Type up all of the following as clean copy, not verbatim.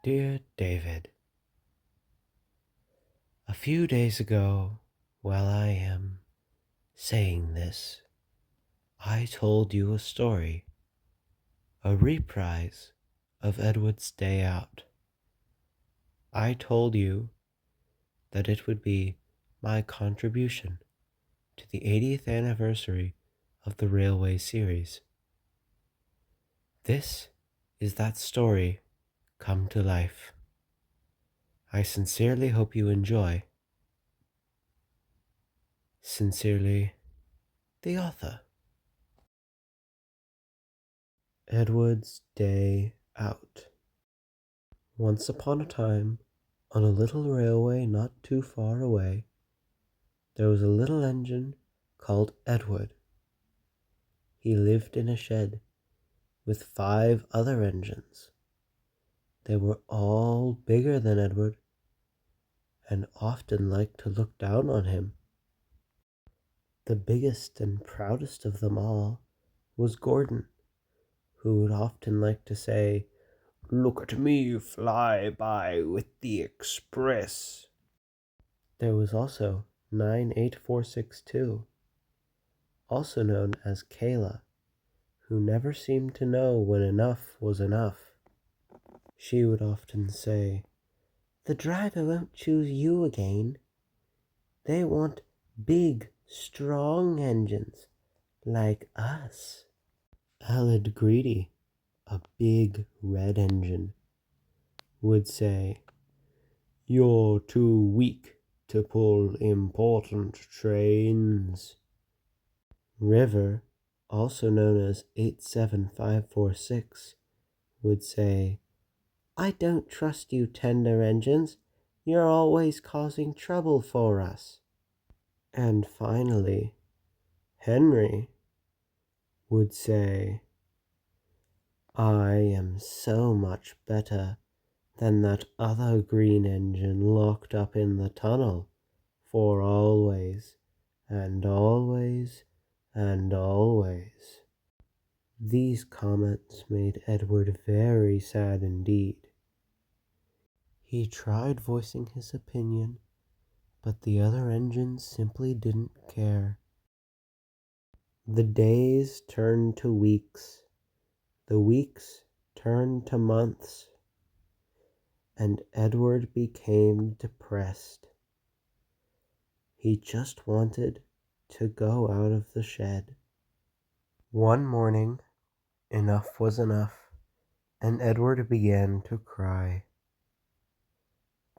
Dear David, a few days ago, while I am saying this, I told you a story, a reprise of Edward's Day Out. I told you that it would be my contribution to the 80th anniversary of the Railway series. This is that story come to life. I sincerely hope you enjoy. Sincerely, the author. Edward's Day Out. Once upon a time, on a little railway not too far away, there was a little engine called Edward. He lived in a shed with 5 other engines. They were all bigger than Edward and often liked to look down on him. The biggest and proudest of them all was Gordon, who would often like to say, "Look at me fly by with the express." There was also 98462, also known as Kayla, who never seemed to know when enough was enough. She would often say, "The driver won't choose you again. They want big, strong engines like us." Aled Greedy, a big red engine, would say, "You're too weak to pull important trains." River, also known as 87546, would say, "I don't trust you tender engines. You're always causing trouble for us." And finally, Henry would say, "I am so much better than that other green engine locked up in the tunnel for always and always and always." These comments made Edward very sad indeed. He tried voicing his opinion, but the other engines simply didn't care. The days turned to weeks, the weeks turned to months, and Edward became depressed. He just wanted to go out of the shed. One morning, enough was enough, and Edward began to cry.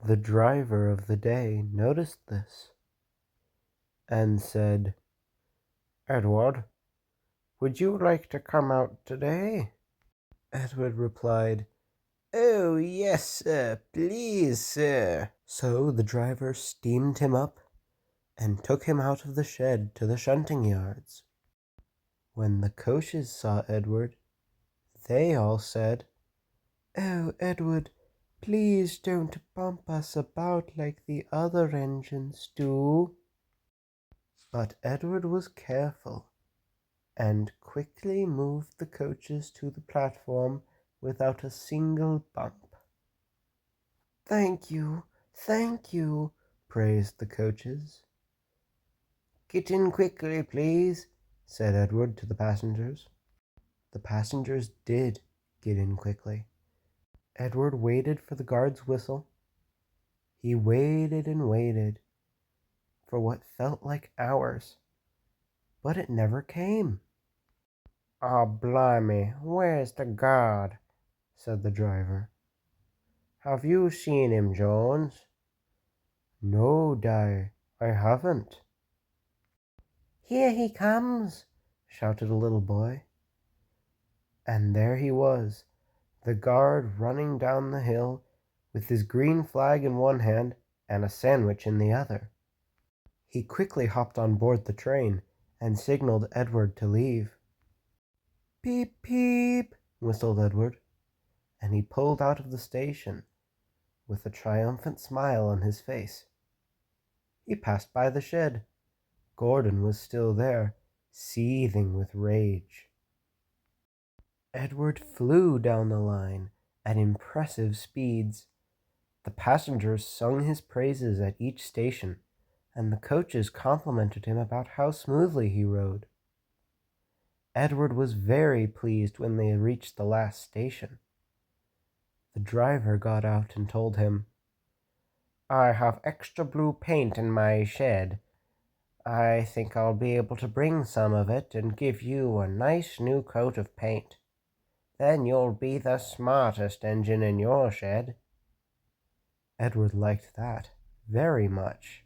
The driver of the day noticed this and said, "Edward, would you like to come out today?" Edward replied, "Oh, yes, sir, please, sir." So the driver steamed him up and took him out of the shed to the shunting yards. When the coaches saw Edward, they all said, "Oh, Edward, please don't bump us about like the other engines do." But Edward was careful and quickly moved the coaches to the platform without a single bump. Thank you, praised the coaches. "Get in quickly, please," said Edward to the passengers. The passengers did get in quickly. Edward waited for the guard's whistle. He waited and waited for what felt like hours, but it never came. "Oh, blimey, where's the guard?" said the driver. "Have you seen him, Jones?" "No, Di, I haven't." "Here he comes," shouted a little boy. And there he was, the guard running down the hill with his green flag in one hand and a sandwich in the other. He quickly hopped on board the train and signaled Edward to leave. "Peep, peep," whistled Edward, and he pulled out of the station with a triumphant smile on his face. He passed by the shed. Gordon was still there, seething with rage. Edward flew down the line at impressive speeds. The passengers sung his praises at each station, and the coaches complimented him about how smoothly he rode. Edward was very pleased when they reached the last station. The driver got out and told him, "I have extra blue paint in my shed. I think I'll be able to bring some of it and give you a nice new coat of paint. Then you'll be the smartest engine in your shed." Edward liked that very much.